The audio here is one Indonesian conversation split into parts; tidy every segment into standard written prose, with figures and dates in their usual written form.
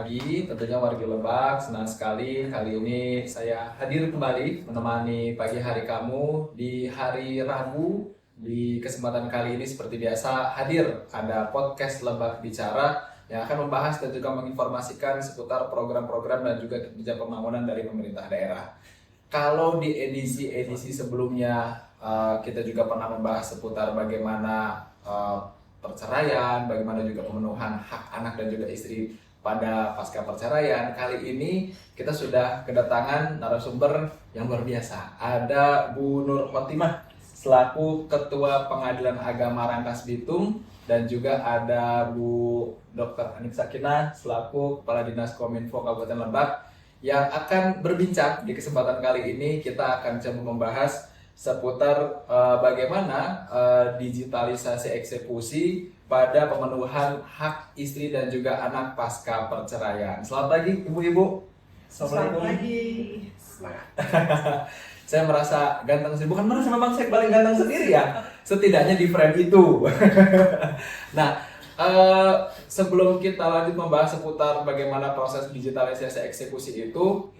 pagi, tentunya warga Lebak. Senang sekali kali ini saya hadir kembali menemani pagi hari kamu di hari Rabu. Di kesempatan kali ini seperti biasa hadir ada podcast Lebak Bicara yang akan membahas dan juga menginformasikan seputar program-program dan juga kebijakan pembangunan dari pemerintah daerah. Kalau di edisi-edisi sebelumnya kita juga pernah membahas seputar bagaimana perceraian, bagaimana juga pemenuhan hak anak dan juga istri pada pasca perceraian. Kali ini kita sudah kedatangan narasumber yang luar biasa. Ada Bu Nur Khotimah selaku Ketua Pengadilan Agama Rangkas Bitung dan juga ada Bu Dr. Anik Sakinah selaku Kepala Dinas Kominfo Kabupaten Lebak yang akan berbincang. Di kesempatan kali ini kita akan coba membahas seputar bagaimana digitalisasi eksekusi pada pemenuhan hak istri dan juga anak pasca perceraian. Selamat pagi ibu-ibu. Selamat pagi. Saya merasa ganteng sih, bukan merasa, memang saya paling ganteng sendiri ya. Setidaknya di frame itu. Nah, sebelum kita lanjut membahas seputar bagaimana proses digitalisasi eksekusi itu,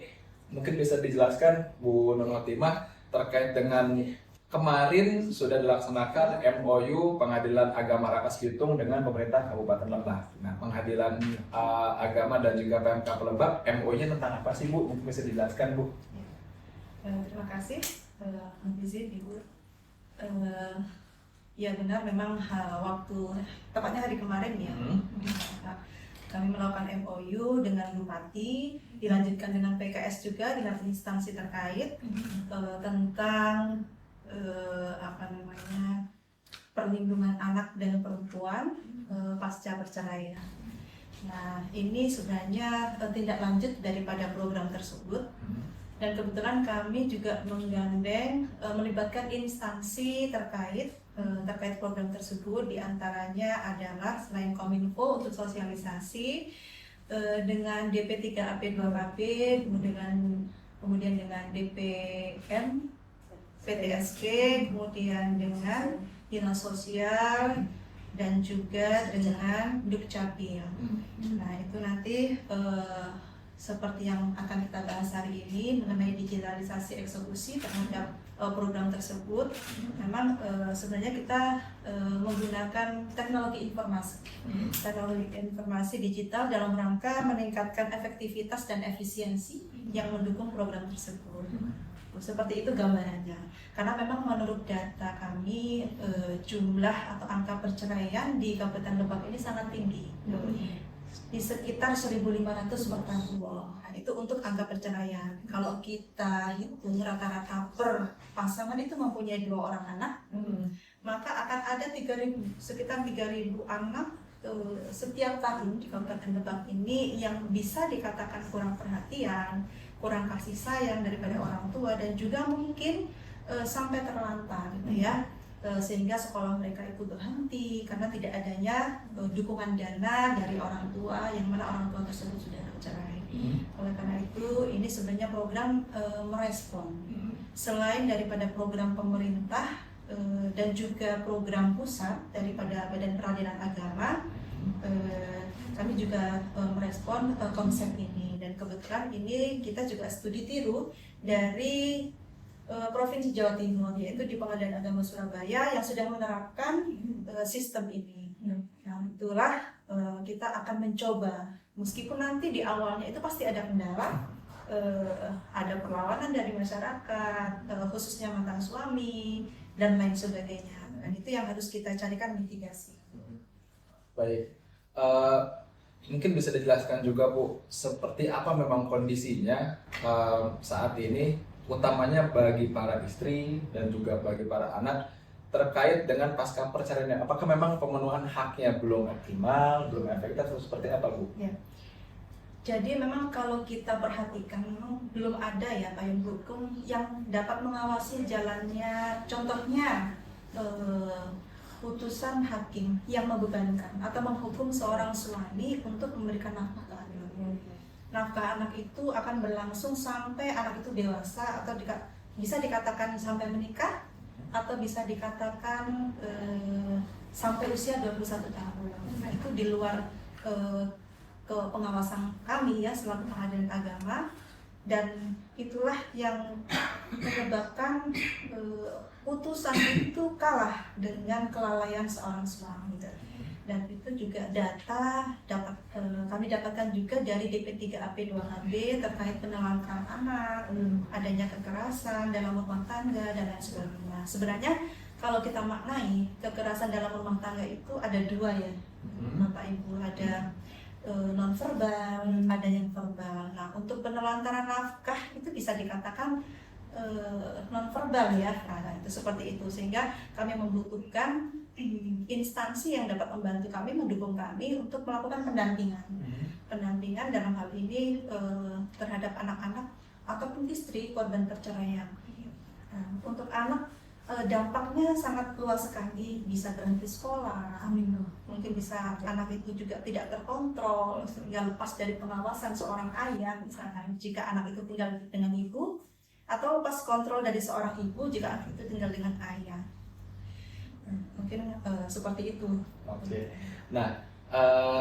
mungkin bisa dijelaskan Bu Nur Khotimah terkait dengan kemarin sudah dilaksanakan MOU Pengadilan Agama Rangkas Bitung dengan pemerintah Kabupaten Lebak. Nah, Pengadilan Agama dan juga Pemkab Lebak, MOU-nya tentang apa sih Bu? Mungkin bisa dijelaskan Bu? Terima kasih, izin Ibu. Ya benar, memang waktu tepatnya hari kemarin ya, kami melakukan MOU dengan Bupati, dilanjutkan dengan PKS juga dengan instansi terkait tentang perlindungan anak dan perempuan pasca perceraian. Nah, ini sebenarnya tindak lanjut daripada program tersebut. Dan kebetulan kami juga menggandeng, melibatkan instansi terkait program tersebut. Diantaranya adalah selain Kominfo untuk sosialisasi, dengan DP3AP2KP, kemudian dengan DPM, PTSD, kemudian dengan Dinas Sosial, dan juga dengan Dukcapil. Nah, itu nanti seperti yang akan kita bahas hari ini mengenai digitalisasi eksekusi terhadap program tersebut. Memang sebenarnya kita menggunakan teknologi informasi digital dalam rangka meningkatkan efektivitas dan efisiensi yang mendukung program tersebut. Seperti itu gambarannya. Karena memang menurut data kami jumlah atau angka perceraian di Kabupaten Lebak ini sangat tinggi. Di sekitar 1.500 per tahun. Nah, itu untuk angka perceraian. Kalau kita hitung rata-rata per pasangan itu mempunyai 2 orang anak, maka akan ada sekitar 3.000 anak setiap tahun di Kabupaten Lebak ini yang bisa dikatakan kurang perhatian, kurang kasih sayang daripada orang tua, dan juga mungkin sampai terlantar gitu ya. Sehingga sekolah mereka itu berhenti karena tidak adanya dukungan dana dari orang tua, yang mana orang tua tersebut sudah bercerai. Oleh karena itu, ini sebenarnya program merespon selain daripada program pemerintah dan juga program pusat daripada Badan Peradilan Agama. Kami juga merespon konsep ini, dan kebetulan ini kita juga studi tiru dari Provinsi Jawa Timur, yaitu di Pengadilan Agama Surabaya yang sudah menerapkan sistem ini. Nah, itulah kita akan mencoba, meskipun nanti di awalnya itu pasti ada kendala, ada perlawanan dari masyarakat, khususnya mantan suami dan lain sebagainya. Dan itu yang harus kita carikan mitigasi. Baik, mungkin bisa dijelaskan juga Bu, seperti apa memang kondisinya saat ini, utamanya bagi para istri dan juga bagi para anak terkait dengan pasca perceraian. Apakah memang pemenuhan haknya belum optimal, belum efektif, atau seperti apa Bu? Ya. Jadi memang kalau kita perhatikan, memang belum ada ya payung hukum yang dapat mengawasi jalannya, contohnya putusan hakim yang membebankan atau menghukum seorang suami untuk memberikan nafkah ke anak. Nafkah anak itu akan berlangsung sampai anak itu dewasa, atau bisa dikatakan sampai menikah, atau bisa dikatakan sampai usia 21 tahun. Nah, itu di luar ke pengawasan kami ya selaku pengadilan agama, dan itulah yang menyebabkan putusan itu kalah dengan kelalaian seorang suami. Dan itu juga data kami dapatkan juga dari DP3AP2HB terkait penelantaran anak, adanya kekerasan dalam rumah tangga dan lain sebagainya. Sebenarnya kalau kita maknai kekerasan dalam rumah tangga itu ada dua ya, Bapak Ibu, ada non-verbal, ada yang verbal. Nah, untuk penelantaran nafkah itu bisa dikatakan non-verbal ya, nah, itu seperti itu. Sehingga kami membutuhkan instansi yang dapat membantu kami, mendukung kami untuk melakukan pendampingan dalam hal ini terhadap anak-anak ataupun istri korban perceraian. Nah, untuk anak dampaknya sangat luas sekali, bisa berhenti sekolah, mungkin bisa anak itu juga tidak terkontrol sehingga lepas dari pengawasan seorang ayah, misalnya jika anak itu tinggal dengan ibu, atau lepas kontrol dari seorang ibu jika anak itu tinggal dengan ayah. Mungkin seperti itu. Oke. Nah,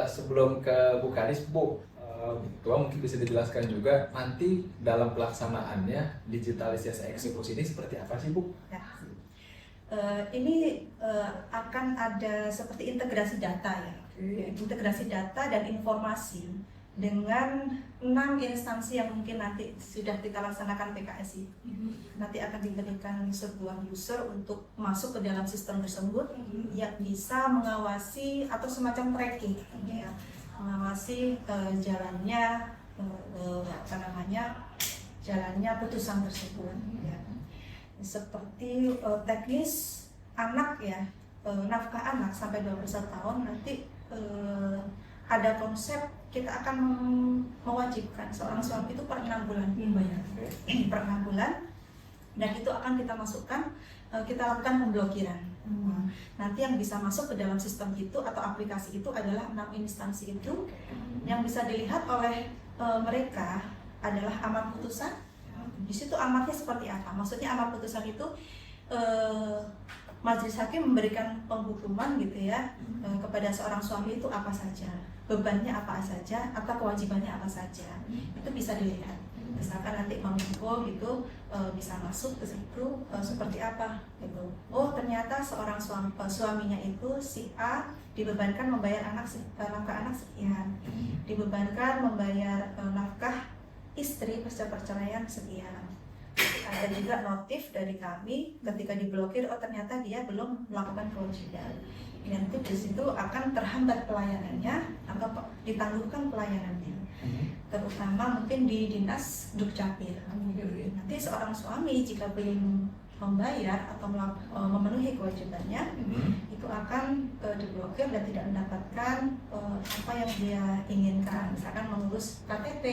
sebelum ke Bu Kadis, Bu, Ketua mungkin bisa dijelaskan juga nanti dalam pelaksanaannya digitalisasi eksekusi ini seperti apa sih, Bu? Ya. Ini akan ada seperti integrasi data ya, integrasi data dan informasi dengan 6 instansi yang mungkin nanti sudah kita laksanakan PKSI. Nanti akan diberikan sebuah user untuk masuk ke dalam sistem tersebut yang bisa mengawasi atau semacam tracking, ya, mengawasi jalannya putusan tersebut. Ya. Seperti teknis anak ya, nafkah anak sampai 21 tahun nanti ada konsep kita akan mewajibkan seorang suami itu per 6 bulan membayar, per 6 bulan, dan itu akan kita masukkan, kita lakukan pemblokiran. Nanti yang bisa masuk ke dalam sistem itu atau aplikasi itu adalah 6 instansi itu, yang bisa dilihat oleh mereka adalah amar putusan. Di situ amarnya seperti apa? Maksudnya amar putusan itu majelis hakim memberikan penghukuman gitu ya, kepada seorang suami itu apa saja, bebannya apa saja, atau kewajibannya apa saja, itu bisa dilihat. Misalkan nanti Kominfo gitu bisa masuk ke situ seperti apa gitu. Oh ternyata seorang suaminya itu si A dibebankan membayar nafkah anak sekian, dibebankan membayar nafkah istri pasca perceraian sekian. Ada juga notif dari kami ketika diblokir, oh ternyata dia belum melakukan kewajiban. Nanti di situ akan terhambat pelayanannya atau ditangguhkan pelayanannya, terutama mungkin di dinas Dukcapil. Nanti seorang suami jika belum membayar atau memenuhi kewajibannya, itu akan diblokir dan tidak mendapatkan apa yang dia inginkan, misalkan mengurus KTP,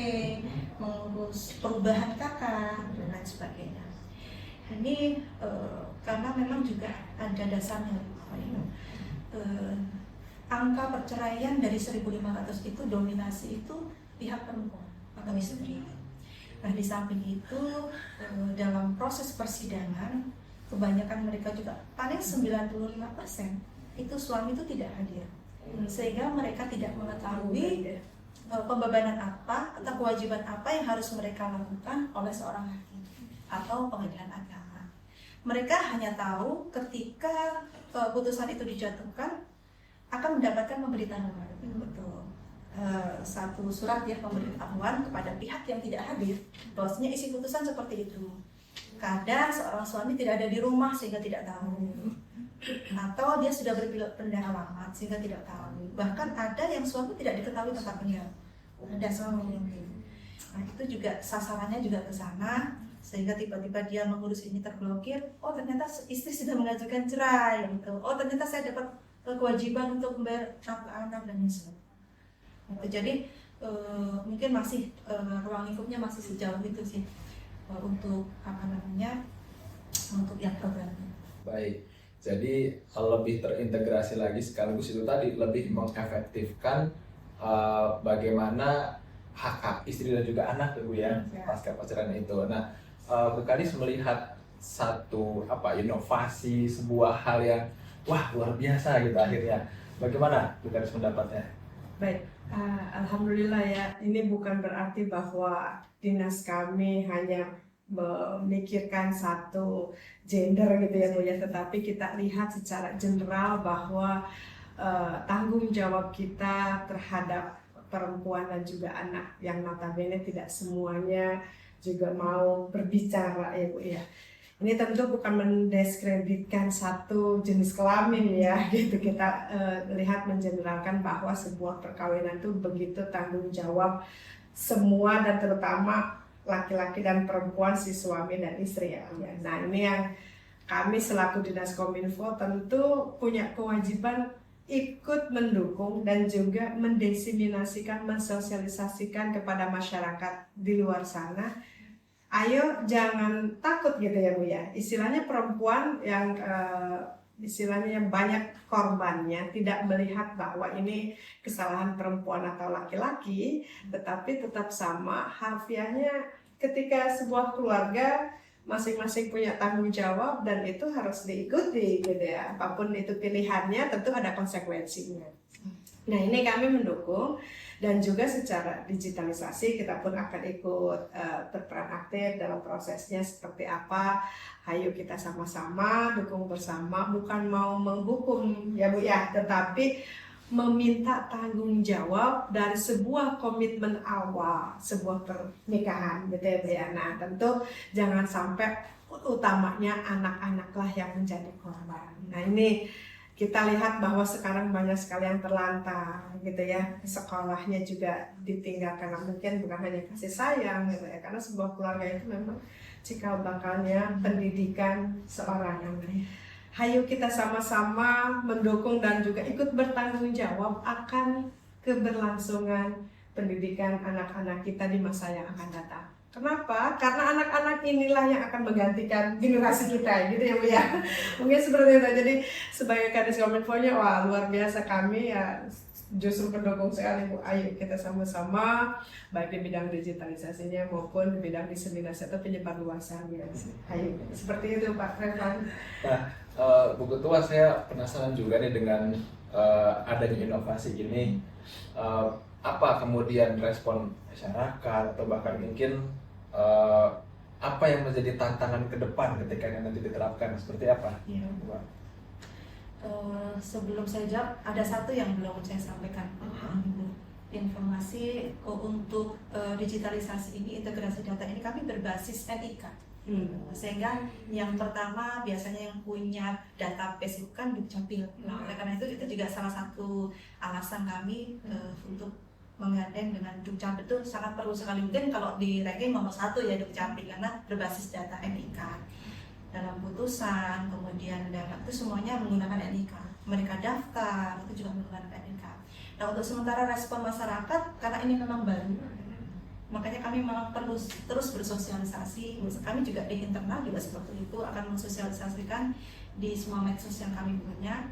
mengurus perubahan KK dan lain sebagainya. Ini karena memang juga ada dasarnya. Angka perceraian dari 1.500 itu dominasi itu pihak perempuan atau istri. Nah di samping itu dalam proses persidangan kebanyakan mereka juga paling 95% itu suami itu tidak hadir, sehingga mereka tidak mengetahui pembebanan apa atau kewajiban apa yang harus mereka lakukan oleh seorang hakim atau pengadilan agama. Mereka hanya tahu ketika putusan itu dijatuhkan akan mendapatkan pemberitahuan, betul. Satu surat ya pemberitahuan kepada pihak yang tidak hadir bahwasanya isi putusan seperti itu. Kadang seorang suami tidak ada di rumah sehingga tidak tahu, atau dia sudah berpindah alamat sehingga tidak tahu. Bahkan ada yang suami tidak diketahui tempatnya, ada suami. Nah itu juga sasarannya juga ke sana, sehingga tiba-tiba dia mengurus ini terblokir. Oh ternyata istri sudah mengajukan cerai, gitu. Oh ternyata saya dapat kewajiban untuk membayar nafkah anak dan sebagainya. Jadi mungkin masih ruang lingkupnya masih sejauh itu sih untuk untuk yang program. Baik, jadi lebih terintegrasi lagi sekaligus itu tadi lebih mengefektifkan bagaimana hak istri dan juga anak Bu ya pasca perceraian itu. Nah, Bu Kadis melihat satu inovasi, sebuah hal yang wah luar biasa gitu akhirnya. Bagaimana Bu Kadis pendapatnya? Baik, Alhamdulillah ya, ini bukan berarti bahwa dinas kami hanya memikirkan satu gender gitu ya Bu ya, tetapi kita lihat secara general bahwa tanggung jawab kita terhadap perempuan dan juga anak yang notabene tidak semuanya juga mau berbicara ya Bu ya. Ini tentu bukan mendiskreditkan satu jenis kelamin ya, gitu. Kita lihat mengeneralkan bahwa sebuah perkawinan itu begitu tanggung jawab semua dan terutama laki-laki dan perempuan, si suami dan istri ya. Nah ini yang kami selaku Dinas Kominfo tentu punya kewajiban ikut mendukung dan juga mendesiminasikan, mensosialisasikan kepada masyarakat di luar sana. Ayo jangan takut gitu ya Bu ya. Istilahnya perempuan yang istilahnya yang banyak korbannya tidak melihat bahwa ini kesalahan perempuan atau laki-laki, tetapi tetap sama harfiahnya ketika sebuah keluarga masing-masing punya tanggung jawab dan itu harus diikuti gitu ya. Apapun itu pilihannya tentu ada konsekuensinya. Nah ini kami mendukung dan juga secara digitalisasi kita pun akan ikut berperan aktif dalam prosesnya seperti apa. Ayo kita sama-sama dukung bersama, bukan mau menghukum ya Bu ya, tetapi meminta tanggung jawab dari sebuah komitmen awal sebuah pernikahan gitu ya Bu ya. Nah tentu jangan sampai utamanya anak-anaklah yang menjadi korban. Nah ini kita lihat bahwa sekarang banyak sekali yang terlantar gitu ya, sekolahnya juga ditinggalkan, mungkin bukan hanya kasih sayang gitu ya, karena sebuah keluarga itu memang cikal bakalnya pendidikan seorang anak. Hayo kita sama-sama mendukung dan juga ikut bertanggung jawab akan keberlangsungan pendidikan anak-anak kita di masa yang akan datang. Kenapa? Karena anak-anak inilah yang akan menggantikan generasi kita, gitu ya Bu ya. Mungkin seperti itu. Jadi sebagai Kadis Kominfo-nya, wah luar biasa kami ya, justru pendukung sekali Bu. Ayo kita sama-sama, baik di bidang digitalisasinya maupun di bidang diseminasi atau penyebar luasannya. Ayo, seperti itu Pak Revan. Nah, Bu Ketua, saya penasaran juga nih dengan adanya inovasi ini. Apa kemudian respon masyarakat atau bahkan mungkin apa yang menjadi tantangan ke depan ketika ini nanti diterapkan, seperti apa? Ya. Sebelum saya jawab, ada satu yang belum saya sampaikan. Informasi untuk digitalisasi ini, integrasi data ini kami berbasis NIK. Sehingga yang pertama biasanya yang punya database itu kan Dukcapil. Nah, oleh karena itu juga salah satu alasan kami untuk menggandeng dengan Dukcapil itu sangat perlu sekali. Mungkin kalau di ranking nomor 1 ya Dukcapil karena berbasis data NIK. Dalam putusan, kemudian itu semuanya menggunakan NIK. Mereka daftar itu juga menggunakan NIK. Nah untuk sementara respon masyarakat karena ini memang baru, makanya kami memang perlu terus bersosialisasi. Kami juga di internal juga seperti itu akan mensosialisasikan di semua medsos yang kami punya.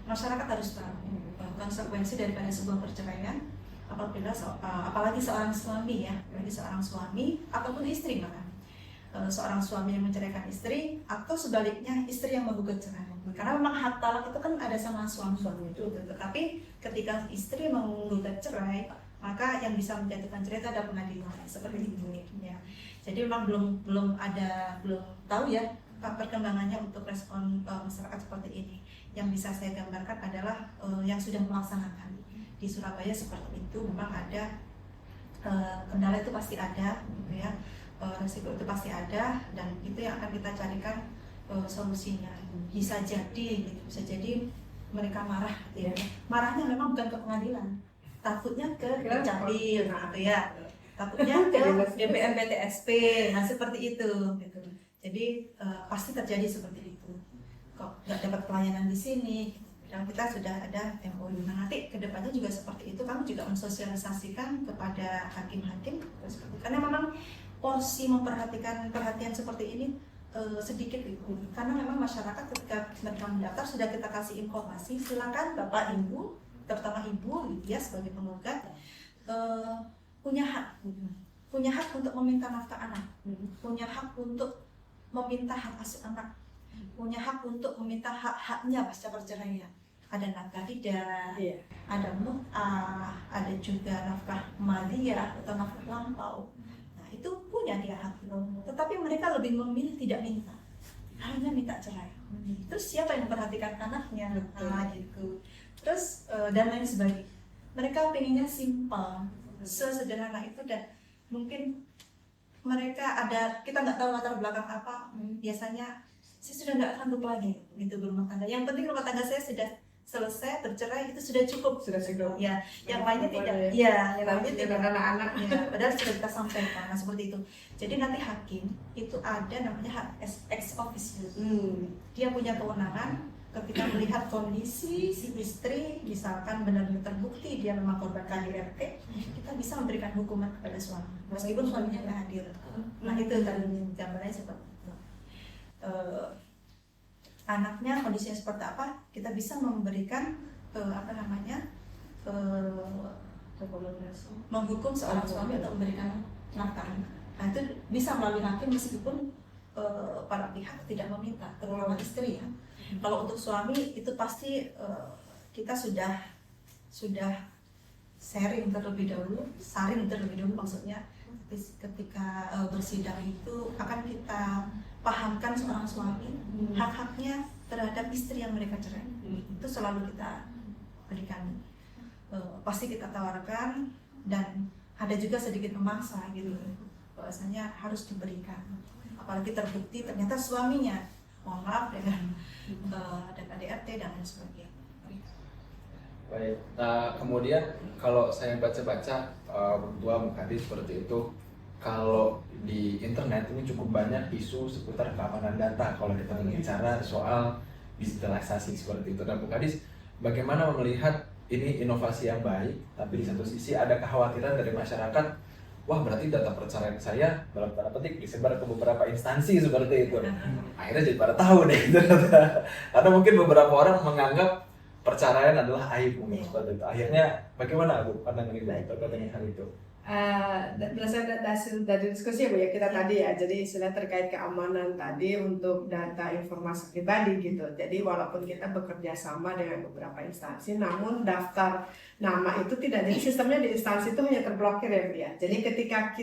Masyarakat harus tahu konsekuensi daripada sebuah perceraian apabila apalagi seorang suami ya, apalagi seorang suami ataupun istri bahkan seorang suami yang menceraikan istri atau sebaliknya istri yang menggugat cerai. Karena memang hak talak itu kan ada sama suami itu, tetapi ketika istri menggugat cerai maka yang bisa menjatuhkan cerai itu ada pengadilan seperti itu ya. Jadi memang belum tahu ya perkembangannya untuk respon masyarakat seperti ini. Yang bisa saya gambarkan adalah yang sudah melaksanakan di Surabaya seperti itu. Memang ada kendala itu pasti ada gitu ya, resiko itu pasti ada dan itu yang akan kita carikan solusinya. Bisa jadi mereka marah gitu ya. Marahnya memang bukan ke pengadilan, takutnya ke Dukcapil gitu ya, takutnya ke DPM PTSP, nah seperti itu gitu. Jadi pasti terjadi seperti itu. Kok nggak dapat pelayanan di sini? Dan kita sudah ada MOU. Nah nanti kedepannya juga seperti itu. Kami juga mensosialisasikan kepada hakim-hakim karena memang porsi perhatian seperti ini sedikit itu. Karena memang masyarakat ketika mereka mendaftar sudah kita kasih informasi. Silakan Bapak Ibu, terutama Ibu gitu ya sebagai penggugat punya hak untuk meminta nafkah anak, punya hak untuk meminta hak asuh anak, punya hak untuk meminta hak-haknya pasca perceraian. ada nafkah hidah, Iya. ada mut'ah, ada juga nafkah maliyah atau nafkah lampau. Nah itu punya dia hak, tetapi mereka lebih memilih tidak minta, hanya minta cerai. Terus siapa yang memperhatikan anaknya? Nah gitu. Terus dan lain sebagainya. Mereka pengennya simpel, sesederhana itu, dan mungkin mereka ada, kita nggak tahu latar belakang apa. Biasanya saya sudah nggak sanggup lagi gitu berumah tangga. Yang penting rumah tangga saya sudah selesai, tercerai, itu sudah cukup. Sudah cukup. Ya, yang lainnya tidak. Ya. Ya, yang lainnya Tidak tidak. ada anak-anak. Ya, padahal sudah kita sampaikan. Nah, seperti itu. Jadi nanti hakim itu ada namanya hak ex officio. Dia punya kewenangan ketika melihat kondisi si istri, misalkan benar-benar terbukti dia memang korban KDRT, kita bisa memberikan hukuman kepada suami, meskipun suaminya nggak hadir. Nah itu tadi gambarnya seperti itu. Anaknya kondisinya seperti apa, kita bisa memberikan menghukum seorang suami atau memberikan nafkah. Nah itu bisa melalui hakim meskipun para pihak tidak meminta, terutama istri ya. Kalau untuk suami itu pasti kita sudah saring terlebih dahulu maksudnya. Ketika bersidang itu akan kita pahamkan seorang suami hak-haknya terhadap istri yang mereka cerai. Itu selalu kita berikan, pasti kita tawarkan, dan ada juga sedikit memaksa gitu, bahwasanya harus diberikan. Apalagi terbukti ternyata suaminya, mohon maaf, dengan ada KDRT dan lain sebagainya. Baik, nah kemudian kalau saya baca-baca dua mukadis seperti itu, kalau di internet ini cukup banyak isu seputar keamanan data kalau kita berbicara soal digitalisasi seperti itu. Dan mukadis, bagaimana melihat ini inovasi yang baik, tapi di satu sisi ada kekhawatiran dari masyarakat, wah berarti data perceraian saya dalam tanda petik disebar ke beberapa instansi seperti itu. Akhirnya jadi pada tahu deh, karena mungkin beberapa orang menganggap perceraian adalah aib mungkin seperti itu. Akhirnya bagaimana Bu pandangan Ibu terkait dengan hal itu? Berdasarkan hasil dari diskusi ya Bu ya kita tadi ya, jadi istilah terkait keamanan tadi untuk data informasi pribadi gitu. Jadi walaupun kita bekerja sama dengan beberapa instansi, namun daftar nama itu tidak, jadi sistemnya di instansi itu hanya terblokir ya Bu ya. Jadi ketika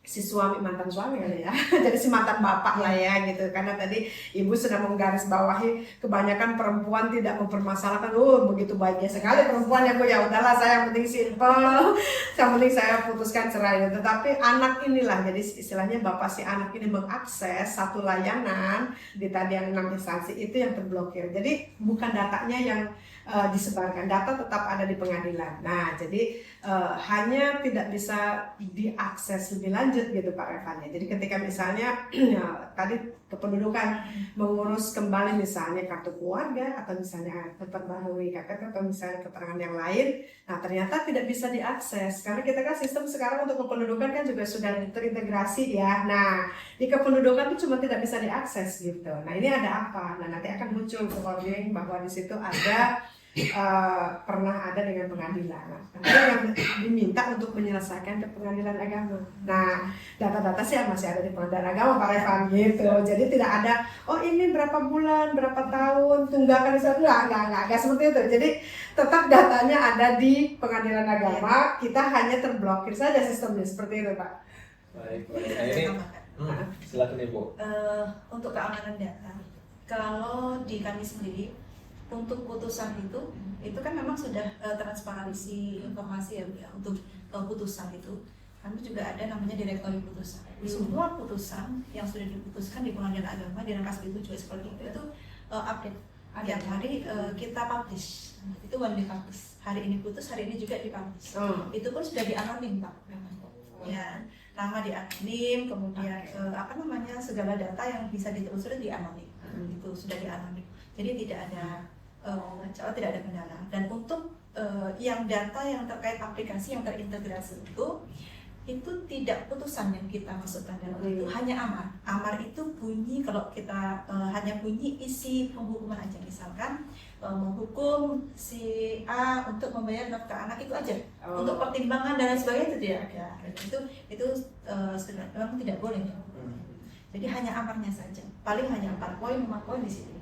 si suami, mantan suami kali ya, jadi si mantan bapak lah ya gitu, karena tadi Ibu sudah menggarisbawahi kebanyakan perempuan tidak mempermasalahkan, begitu baiknya sekali perempuan ya Bu ya, udahlah saya yang penting simple, yang penting saya putuskan cerai. Tetapi anak inilah, jadi istilahnya bapak si anak ini mengakses satu layanan di tadi yang 6 instansi itu yang terblokir, jadi bukan datanya yang disebarkan, data tetap ada di pengadilan. Nah jadi hanya tidak bisa diakses lebih lanjut gitu Pak Revan ya. Jadi ketika misalnya tadi kependudukan mengurus kembali misalnya kartu keluarga atau misalnya memperbarui KTP atau misalnya keterangan yang lain, nah ternyata tidak bisa diakses karena kita kan sistem sekarang untuk kependudukan kan juga sudah terintegrasi ya. Nah di kependudukan itu cuma tidak bisa diakses gitu. Nah ini ada apa? Nah nanti akan muncul warning bahwa di situ ada pernah ada dengan pengadilan. Nah, yang diminta untuk menyelesaikan ke pengadilan agama. Nah, data-data sih masih ada di pengadilan agama Pak Revan gitu. Jadi tidak ada, oh ini berapa bulan, berapa tahun, tunggakan di sana, enggak seperti itu. Jadi tetap datanya ada di pengadilan agama, kita hanya terblokir saja sistemnya seperti itu Pak. Baik. Nah ini silakan Ibu. Untuk keamanan data, kalau di kami sendiri untuk putusan itu kan memang sudah transparansi informasi ya untuk putusan itu. Kami juga ada namanya direktori putusan. Semua putusan yang sudah diputuskan di pengadilan agama di Rangkas Bitung juga seperti itu update. Tiap hari kita publish. Itu one day publish. Hari ini putus, hari ini juga dipublish. Itu pun sudah dianonim Pak. Ya, nama dianonim, kemudian segala data yang bisa ditelusuri dianonim. Itu sudah dianonim. Jadi tidak ada tidak ada kendala. Dan untuk yang data yang terkait aplikasi yang terintegrasi itu tidak putusan yang kita masukkan dalam itu, hanya amar. Amar itu bunyi, kalau kita hanya bunyi isi penghukuman aja, misalkan menghukum si A untuk membayar nafkah anak, itu aja. Untuk pertimbangan dan lain sebagainya itu tidak ada. Itu memang tidak boleh. Jadi hanya amarnya saja, paling hanya 4 poin, 5 poin di sini.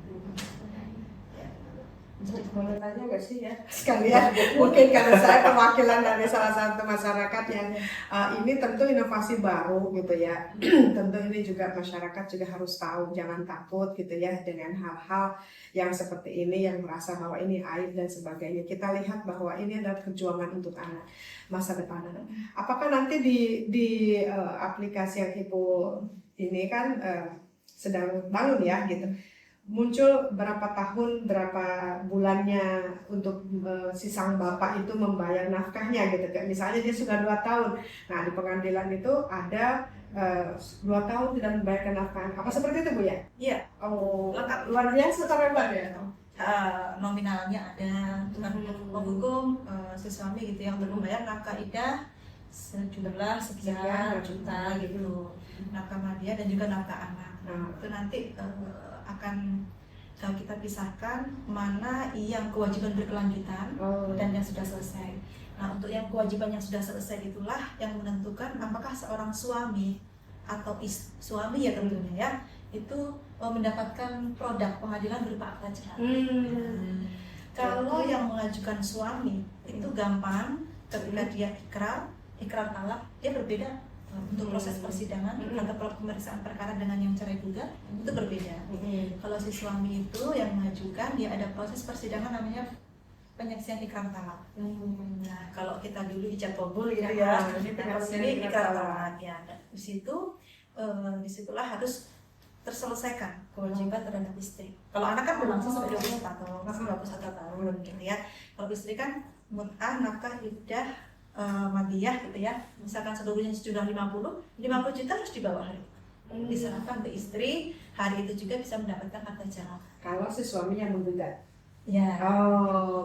Ya. Boleh tanya nggak sih ya sekalian, mungkin karena saya perwakilan dari salah satu masyarakat yang ini tentu inovasi baru gitu ya. Tentu ini juga masyarakat juga harus tahu, jangan takut gitu ya dengan hal-hal yang seperti ini, yang merasa bahwa ini aib dan sebagainya. Kita lihat bahwa ini adalah perjuangan untuk anak masa depan. Apakah nanti di aplikasi yang Ibu ini kan sedang bangun ya gitu, muncul berapa tahun, berapa bulannya untuk si sang bapak itu membayar nafkahnya gitu. Kayak misalnya dia sudah 2 tahun, nah di pengadilan itu ada 2 tahun tidak membayarkan nafkah. Apa seperti itu Bu ya? Iya. Oh, Lengkap. luar biasa terhebat ya. Nominalnya ada, dengan menghukum si suami gitu yang belum membayar nafkah idah sejumlah sekian juta gitu, nafkah madia dan juga nafkah anak. Itu nanti akan kita pisahkan mana yang kewajiban berkelanjutan dan yang sudah selesai. Nah, untuk yang kewajiban yang sudah selesai itulah yang menentukan apakah seorang suami atau suami ya tentunya ya itu mendapatkan produk pengadilan berupa akta cerai. Kalau yang mengajukan suami itu gampang, ketika dia ikrar talak, dia berbeda. Untuk proses persidangan atau pemeriksaan perkara dengan yang cerai juga itu berbeda. Kalau si suami itu yang mengajukan, dia ada proses persidangan namanya penyaksian ikrar talak. Nah, kalau kita dulu ijab kabul gitu ya, nah, ini ikrar talak ya. Disitulah harus terselesaikan kewajiban terhadap istri. Kalau anak kan berlangsung sampai 21 tahun gitu ya. Kalau istri kan mut'ah, nafkah, iddah, madiyah gitu ya, misalkan seluruhnya sudah 50 juta harus dibawa hari diserahkan ke istri, hari itu juga bisa mendapatkan akta cerai. Kalau si suami yang menggugat ya,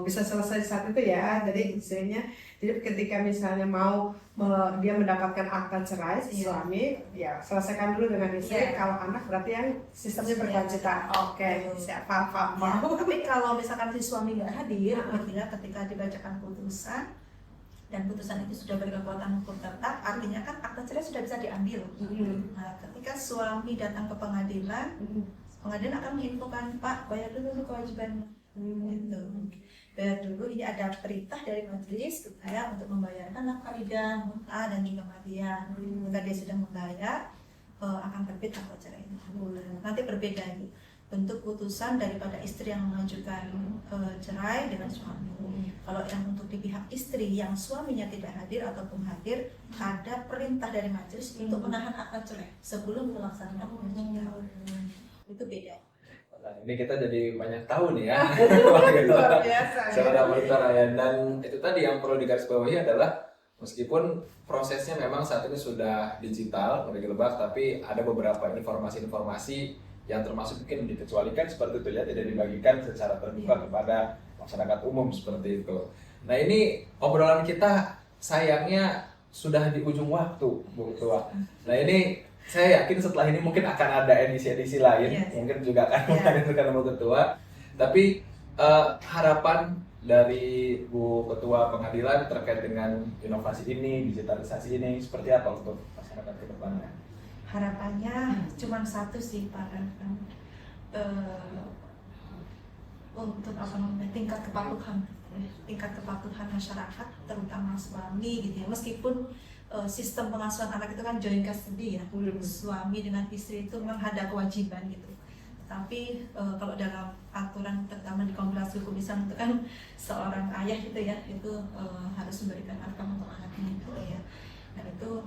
bisa selesai saat itu ya. Jadi istrinya, jadi ketika misalnya mau dia mendapatkan akta cerai si suami, ya selesaikan dulu dengan istri. Kalau anak berarti yang sistemnya berkelanjutan. Oke, siap, paham. Tapi kalau misalkan si suami nggak hadir, artinya ketika dibacakan putusan dan putusan itu sudah berkekuatan hukum tetap, artinya kan akta cerai sudah bisa diambil. Nah, ketika suami datang ke pengadilan, pengadilan akan menginfokan, Pak, bayar dulu kewajiban itu. Bayar dulu, ini ada perintah dari majelis ya untuk membayarkan nafkah idah, mut'ah dan juga madiyah. Jika dia sudah membayar, akan terbit akta cerai. Nanti berbeda itu bentuk putusan daripada istri yang mengajukan cerai dengan suami. Kalau yang untuk di pihak istri yang suaminya tidak hadir ataupun hadir, ada perintah dari majelis untuk menahan akta cerai sebelum melaksanakan kewajiban. Itu beda. Nah, ini kita jadi banyak tahu nih ya. Luar biasa. Secara perceraian, dan itu tadi yang perlu digarisbawahi adalah meskipun prosesnya memang saat ini sudah digital, tapi ada beberapa informasi-informasi yang termasuk mungkin dikecualikan seperti itu ya, tidak dibagikan secara terbuka kepada masyarakat umum seperti itu. Nah, ini obrolan kita sayangnya sudah di ujung waktu, Bu Ketua. Nah, ini saya yakin setelah ini mungkin akan ada edisi-edisi lain, mungkin juga akan menghadirkan Bu Ketua. Tapi harapan dari Bu Ketua Pengadilan terkait dengan inovasi ini, digitalisasi ini, seperti apa untuk masyarakat ke depannya? Harapannya cuma satu sih Pak, untuk tingkat kepatuhan masyarakat, terutama suami gitu ya. Meskipun sistem pengasuhan anak itu kan joint custody ya, suami dengan istri itu memang ada kewajiban gitu. Tapi kalau dalam aturan terutama di kompilasi hukum Islam itu kan seorang ayah gitu ya, itu harus memberikan nafkah untuk anaknya gitu ya. Dan itu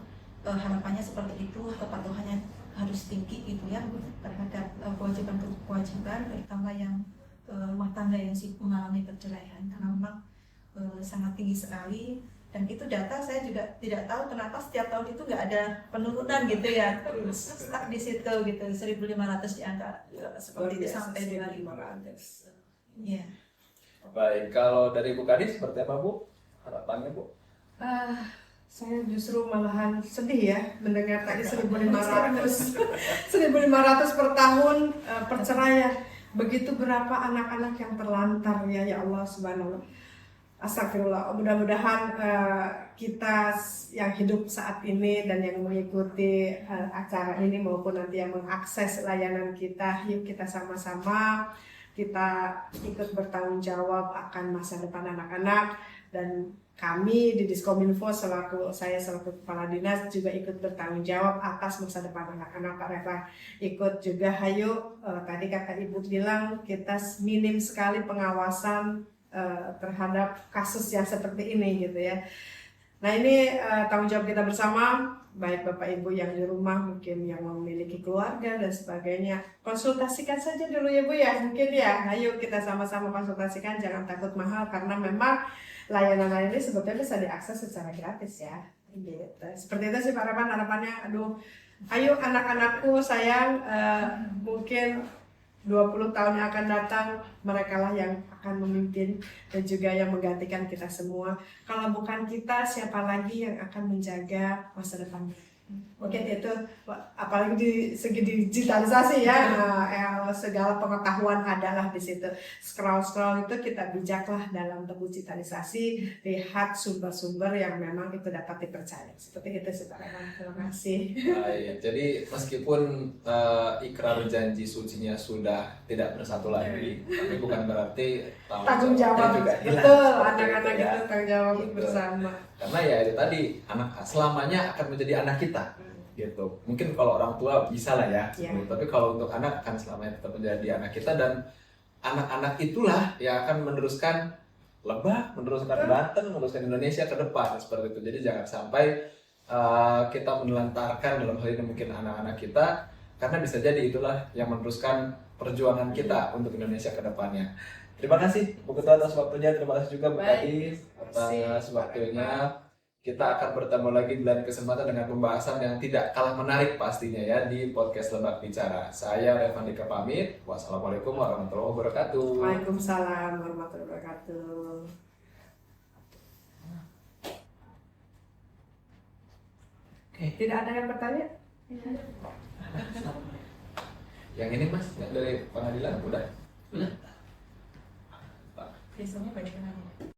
harapannya seperti itu, kepatuhannya harus tinggi gitu ya terhadap kewajiban terutama yang rumah tangga yang mengalami perceraian, karena memang sangat tinggi sekali. Dan itu data saya juga tidak tahu kenapa setiap tahun itu nggak ada penurunan gitu ya, stuck di situ gitu, 1.500 di angka seperti itu sampai 2.500. Iya. Baik, kalau dari Bu Kadis seperti apa Bu harapannya Bu? Saya justru malahan sedih ya mendengar tadi 1.500 per tahun perceraian. Begitu berapa anak-anak yang terlantar ya Allah subhanallah. Astagfirullah, mudah-mudahan kita yang hidup saat ini dan yang mengikuti acara ini maupun nanti yang mengakses layanan kita, yuk kita sama-sama kita ikut bertanggung jawab akan masa depan anak-anak, dan kami di Diskominfo saya selaku kepala dinas juga ikut bertanggung jawab atas masa depan anak-anak. Pak Reva ikut juga, hayo tadi kata Ibu bilang kita minim sekali pengawasan terhadap kasus yang seperti ini gitu ya. Nah ini tanggung jawab kita bersama, baik Bapak Ibu yang di rumah mungkin yang memiliki keluarga dan sebagainya, konsultasikan saja dulu ya Bu ya, mungkin ya, ayo kita sama-sama konsultasikan, jangan takut mahal karena memang layanan-layanan ini sebetulnya bisa diakses secara gratis ya. Gitu. Seperti itu sih Pak Revan harapannya. Aduh, ayo anak-anakku sayang, mungkin 20 tahun yang akan datang, mereka lah yang akan memimpin dan juga yang menggantikan kita semua. Kalau bukan kita, siapa lagi yang akan menjaga masa depan? Mungkin itu, apalagi di segi digitalisasi ya, segala pengetahuan adalah di situ. Scroll itu kita bijaklah dalam digitalisasi, lihat sumber-sumber yang memang itu dapat dipercaya. Seperti itu sih Pak Revan. Terima kasih. Baik, jadi meskipun ikrar janji sucinya sudah tidak bersatu lagi, tapi bukan berarti Tanggung jawab juga hilang. Betul, Seperti anak-anak itu ya. itu tanggung jawab Gitu. bersama. Karena ya itu tadi, anak selamanya akan menjadi anak kita. Gitu. Mungkin kalau orang tua bisa lah ya, Ya. gitu. Tapi kalau untuk anak akan selamanya tetap menjadi anak kita, dan anak-anak itulah yang akan meneruskan Lebak, meneruskan Banten, meneruskan Indonesia ke depan seperti itu. Jadi jangan sampai kita menelantarkan dalam hal ini mungkin anak-anak kita, karena bisa jadi itulah yang meneruskan perjuangan kita untuk Indonesia ke depannya. Terima kasih Bu Ketua atas waktunya, terima kasih juga Bu Kadis atas waktunya. Kita akan bertemu lagi di lain kesempatan dengan pembahasan yang tidak kalah menarik pastinya ya di podcast Lebak Bicara. Saya Revan Dika pamit. Wassalamualaikum warahmatullahi wabarakatuh. Waalaikumsalam warahmatullahi wabarakatuh. Tidak ada yang bertanya? Yang ini Mas, yang dari pengadilan udah. Biasanya baca